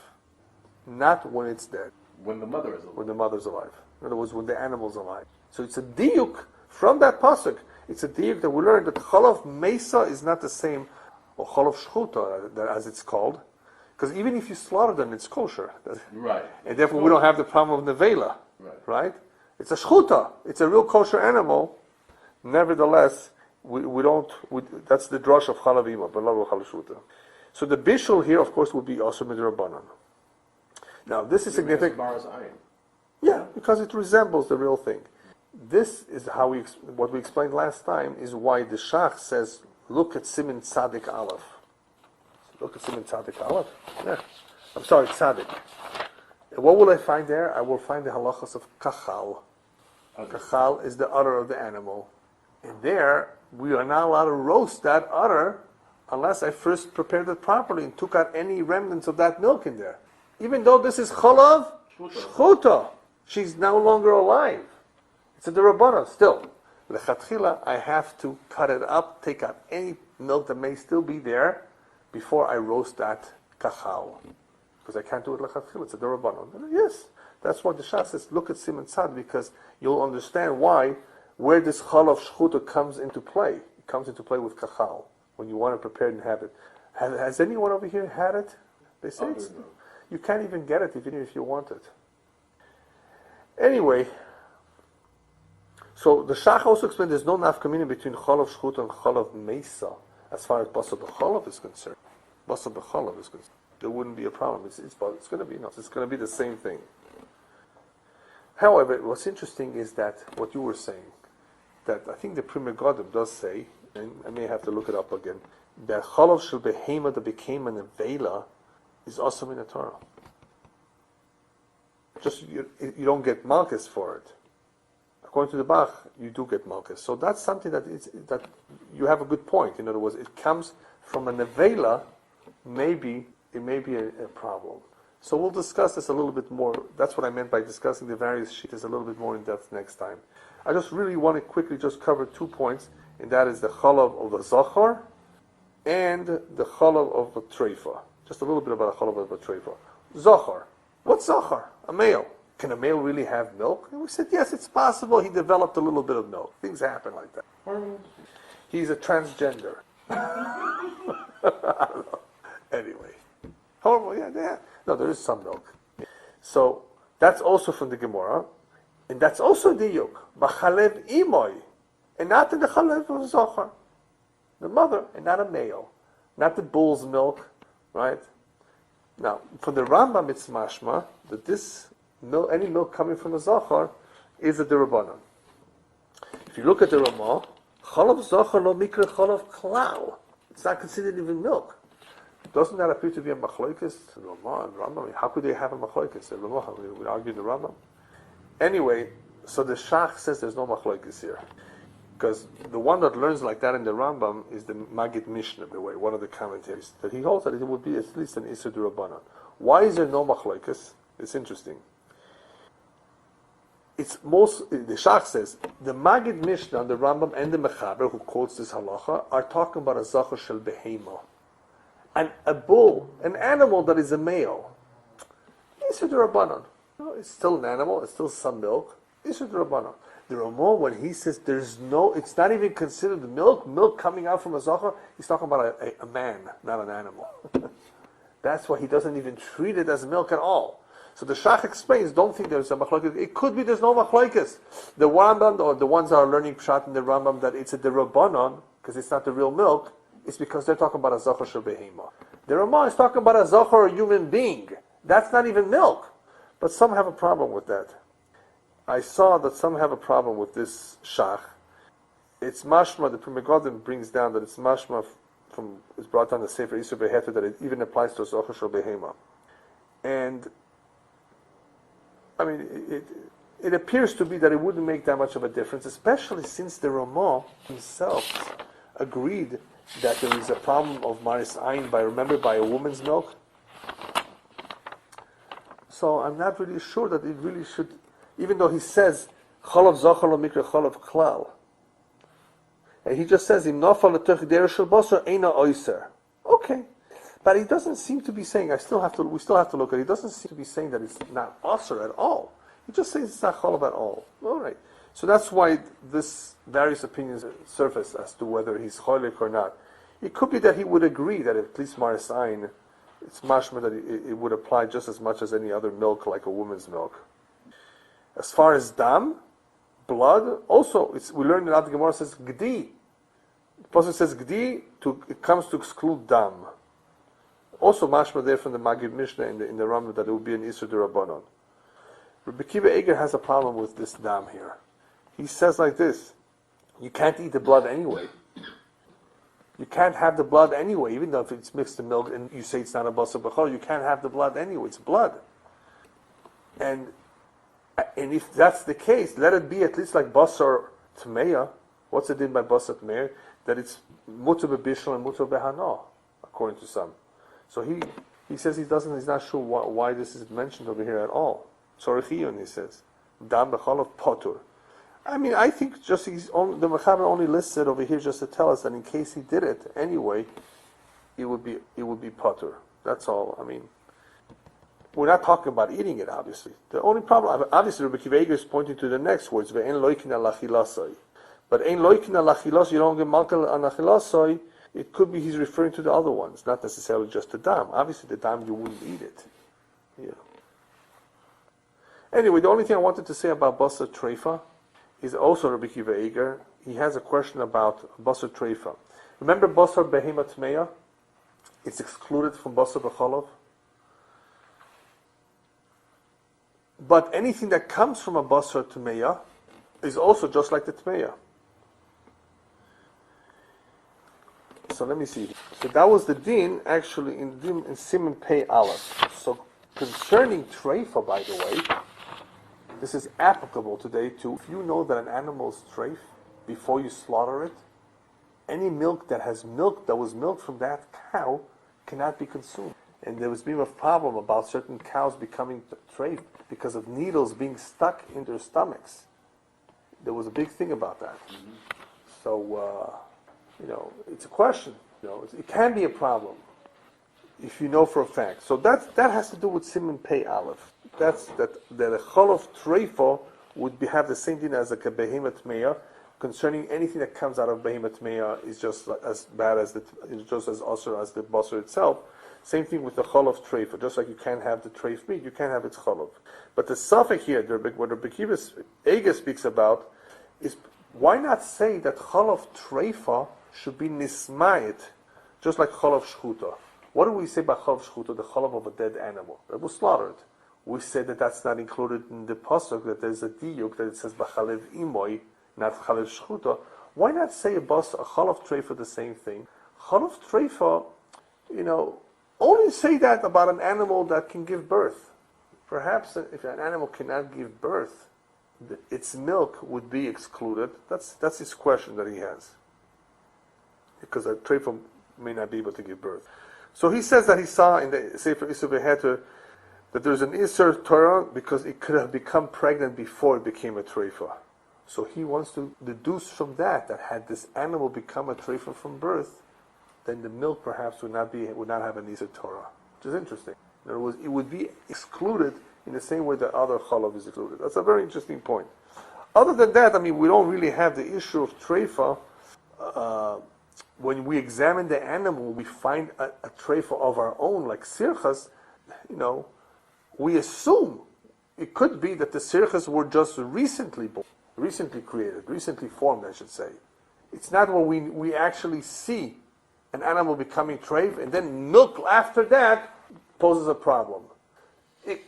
not when it's dead. When the mother is alive. When the mother's alive. In other words, when the animal's alive. So it's a diuk from that pasuk. It's a diuk that we learned that chalav mesa is not the same, or chalav shchuta, as it's called, because even if you slaughter them, it's kosher. Right. And therefore, we don't have the problem of nevela, right? It's a shchuta. It's a real kosher animal. Nevertheless, we don't. That's the drush of chalav ima, but not chalav shchuta. So the bishul here, of course, would be also midrabanan. Now, this is significant. Mara's ayin. Yeah, because it resembles the real thing. This is how what we explained last time is why the Shach says, look at Siman Tzadik Aleph. Look at Siman Tzadik Aleph. Yeah. I'm sorry, Tzadik. And what will I find there? I will find the halachas of kachal. Kachal is the udder of the animal. And there, we are not allowed to roast that udder unless I first prepared it properly and took out any remnants of that milk in there. Even though this is chalav, shchuta, she's no longer alive. It's a derabbanah still. Lechatchila, I have to cut it up, take out any milk that may still be there before I roast that kachal. Because I can't do it lechatchila, it's a derabbanah. Yes, that's why the Shach says, look at Siman Tzad, because you'll understand why where this chalav shchuta comes into play. It comes into play with kachal, when you want to prepare it and have it. Has anyone over here had it? They say you can't even get it even if you want it. Anyway, so the Shach also explained there's no nafkamina between chalav shchuta and chalav mesa as far as basar b'chalav is concerned. Basar b'chalav is concerned. There wouldn't be a problem. It's going to be enough. It's going to be the same thing. However, what's interesting is that what you were saying, that I think the Pri Megadim does say, and I may have to look it up again, that chalav shel behema that became an avela is also in the Torah. Just you don't get malchus for it. According to the Bach, you do get malchus. So that's something that you have a good point. In other words, it comes from an avela. Maybe it may be a problem. So we'll discuss this a little bit more. That's what I meant by discussing the various shittas a little bit more in depth next time. I just really want to quickly just cover 2 points, and that is the chalav of the zachar and the chalav of the treifa. Just a little bit about the chalav of the treifa. Zachar. What's zachar? A male. Can a male really have milk? And we said, yes, it's possible. He developed a little bit of milk. Things happen like that. He's a transgender. I don't know. Anyway. Horrible, yeah. No, there is some milk. So, that's also from the Gemara. And that's also the yuk. B'chalev imoy. And not in the chalev of zachar. The mother, and not a male. Not the bull's milk, right? Now, for the Rambam, it's mashma that this milk, any milk coming from the zachar, is a derabanan. If you look at the Ramah, chalav zachar lo mikra chalav klal. It's not considered even milk. Doesn't that appear to be a machlokes? Ramah and Rambam. How could they have a machlokes? We argue the Rambam. Anyway, so the Shach says there's no machlokes here. Because the one that learns like that in the Rambam is the Magid Mishnah, the way, one of the commentaries, that he holds that it would be at least an Isur D'Rabbanan. Why is there no machlokes? It's interesting. It's most, the Shach says, the Magid Mishnah, the Rambam, and the Mechaber, who quotes this halacha, are talking about a zachar shel behema. And a bull, an animal that is a male. Isur D'Rabbanan. It's still an animal, it's still some milk. Isur D'Rabbanan. The Ramah, when he says it's not even considered milk coming out from a zachar, he's talking about a man, not an animal. That's why he doesn't even treat it as milk at all. So the Shach explains, don't think there's a machlokes. It could be there's no machlokes. The Rambam, or the ones that are learning pshat in the Rambam, that it's a derabanan, because it's not the real milk, it's because they're talking about a zachar shel behema. The Ramah is talking about a zachar, a human being. That's not even milk. But some have a problem with that. I saw that some have a problem with this shach. It's mashma, the Pri Megadim brings down that it's mashma it's brought down the Sefer Isur Beheter, that it even applies to Zochar Shel Behema. And, I mean, it appears to be that it wouldn't make that much of a difference, especially since the Ramah himself agreed that there is a problem of Maris Ayin by a woman's milk. So I'm not really sure that it really should, even though he says, Chalav Zachar lo mikra Chalav Klal. And he just says, Im nafal l'tech derech shel basar eina oiser. Okay. But he doesn't seem to be saying, we still have to look at it, he doesn't seem to be saying that it's not basar at all. He just says it's not Chalav at all. Alright. So that's why this various opinions surface as to whether he's cholik or not. It could be that he would agree that at least Maris Ayin, it's mashma that it would apply just as much as any other milk, like a woman's milk. As far as dam, blood, also, we learned that the Gemara says gdi. The person says gdi, it comes to exclude dam. Also mashma there from the Magid Mishnah in the Rambam that it would be an Isur D'Rabbanan. Rabbi Kiva Eger has a problem with this dam here. He says like this, you can't eat the blood anyway. You can't have the blood anyway, even though if it's mixed in milk and you say it's not a basar b'chol, you can't have the blood anyway, it's blood. And if that's the case, let it be at least like basar tmeya. What's it in by basar tmeya? That it's mutar b'bishul and mutar b'hana, according to some. So he says he's not sure why this is mentioned over here at all. Tzorich he says, dam b'chol potur. I mean, I think just the Mechaber only lists it over here just to tell us that in case he did it anyway, it would be potter. That's all. I mean, we're not talking about eating it, obviously. The only problem, obviously, Rabbi Kiva Eger is pointing to the next words, ve'en loikin alachilasai. But ein loikin al achilos, you don't get malkel an achilosoi, it could be he's referring to the other ones, not necessarily just the dam. Obviously the dam, you wouldn't eat it. Yeah. Anyway, the only thing I wanted to say about Basar Treifa is also Rabbi Kiva Eger. He has a question about Basar Treifa. Remember Basar Behema Tmeya? It's excluded from Basar B'chalav. But anything that comes from a Basar Tmeya is also just like the Tmeya. So let me see. So that was the din, actually, in Siman Pei Aleph. So concerning Treifa, by the way, this is applicable today to, if you know that an animal is treif, before you slaughter it, any milk that was milked from that cow cannot be consumed. And there was being a problem about certain cows becoming treif because of needles being stuck in their stomachs. There was a big thing about that. Mm-hmm. So, it's a question. It can be a problem if you know for a fact. So that has to do with Siman Pei Aleph. That's that the Chalav Treifa would have the same thing as a Behemoth Meya. Concerning anything that comes out of Behemoth Meya is just as bad as just as usher as the Basar itself. Same thing with the Chalav Treifa. Just like you can't have the treif meat, you can't have its Chalav. But the suffix here, what Rabbi Kiva Eger speaks about, is why not say that Chalav Treifa should be nismayit, just like Chalav Shchuta. What do we say about Chalav Shchuta, the Chalav of a dead animal that was slaughtered? We say that that's not included in the pasuk, that there's a diyuk that it says b'chalev imoy, not Chalav Shchuta. Why not say a Chalav Treifa the same thing? Chalav Treifa, only say that about an animal that can give birth. Perhaps if an animal cannot give birth, its milk would be excluded. That's his question that he has. Because a treifa may not be able to give birth. So he says that he saw in the Sefer Isur Beheter that there's an Isur Torah because it could have become pregnant before it became a treifa. So he wants to deduce from that had this animal become a treifa from birth, then the milk perhaps would not have an Isur Torah, which is interesting. In other words, it would be excluded in the same way that other chalav is excluded. That's a very interesting point. Other than that, we don't really have the issue of treifa. When we examine the animal, we find a treifa of our own, like sirchas, we assume it could be that the sirchas were just recently born, recently created, recently formed, I should say. It's not when we actually see an animal becoming treif, and then milk after that poses a problem.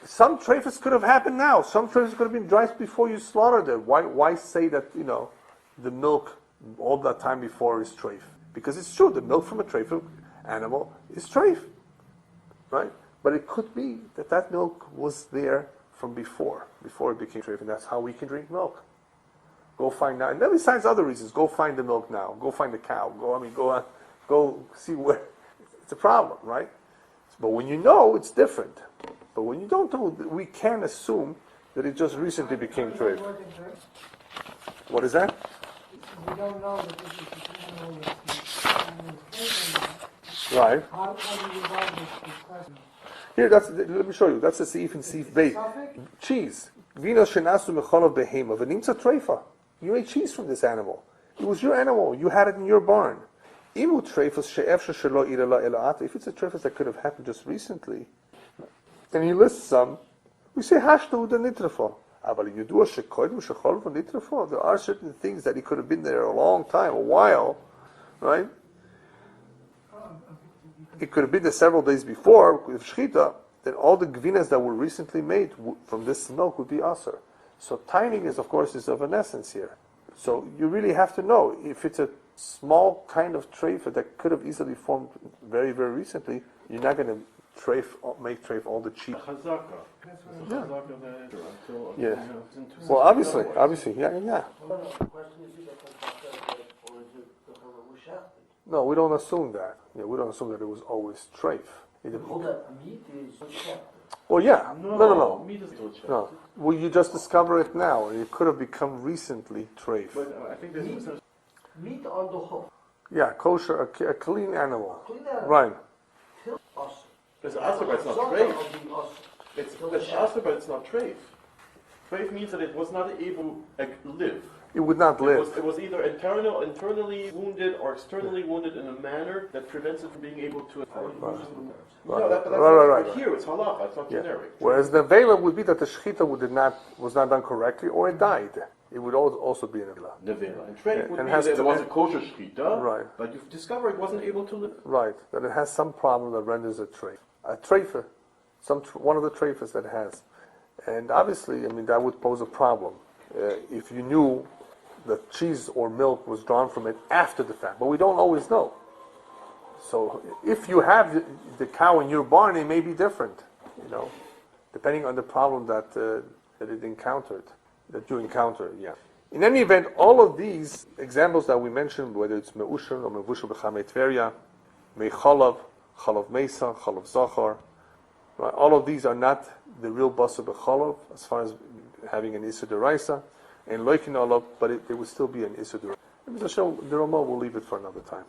Some treifas could have happened now. Some treifas could have been dry before you slaughtered it. Why say that, the milk all that time before is treif? Because it's true, the milk from a treif animal is treif, right? But it could be that milk was there from before it became treif, and that's how we can drink milk. Go find now, and then besides other reasons, go find the milk now. Go find the cow. Go see where. It's a problem, right? But when you know, it's different. But when you don't know, we can assume that it just recently became treif. What is that? We don't know that this is the animal Right. How do you divide this question? Here, let me show you. That's a seif and seif bait. Cheese. Vino shenasu mecholav behema v'nimtza treifa. You ate cheese from this animal. It was your animal. You had it in your barn. Imu treifas she'efsha shelo irela ela'ata. If it's a treifas that could have happened just recently, and he lists some, we say hashtu the nitrafo. There are certain things that he could have been there a long time, a while, right? It could have been there several days before with shchita. Then all the gvinas that were recently made from this milk would be aser. So timing is, of course, of an essence here. So you really have to know if it's a small kind of treifa that could have easily formed very, very recently. You're not going to make treif all the cheap. Yeah. Well, obviously, yeah. No, we don't assume that. Yeah, we don't assume that it was always treif. Well, yeah. No. No. Well, you just discover it now, and it could have become recently treif. But I think there's Meat on the hook. Yeah, kosher, a clean animal. Right. It's also, but it's not treif. It's also, but it's not treif. Treif means that it was not able to live. it would not live. It was either internally wounded or externally wounded in a manner that prevents it from being able to. No, that's right. Here it's halacha. It's not generic. Whereas the vela would be that the shechita was not done correctly, or it died. It would also be an nevela. Nevela. And treif would and be has that to- it was a kosher shechita, Right. but you've discovered it wasn't able to live. Right, that it has some problem that renders it treif. A treifer, one of the treifers that it has. And obviously, that would pose a problem if you knew that cheese or milk was drawn from it after the fact. But we don't always know. So if you have the cow in your barn, it may be different, depending on the problem that it encountered, that you encountered, yeah. In any event, all of these examples that we mentioned, whether it's me'usher or mevushel b'chamei tveria, me'chalav, chalav mesa, chalav zachar, right, all of these are not the real basar b'chalav as far as having an isur deraisa, and loikin olav, but they would still be an isur deraisa. The Ramah will leave it for another time.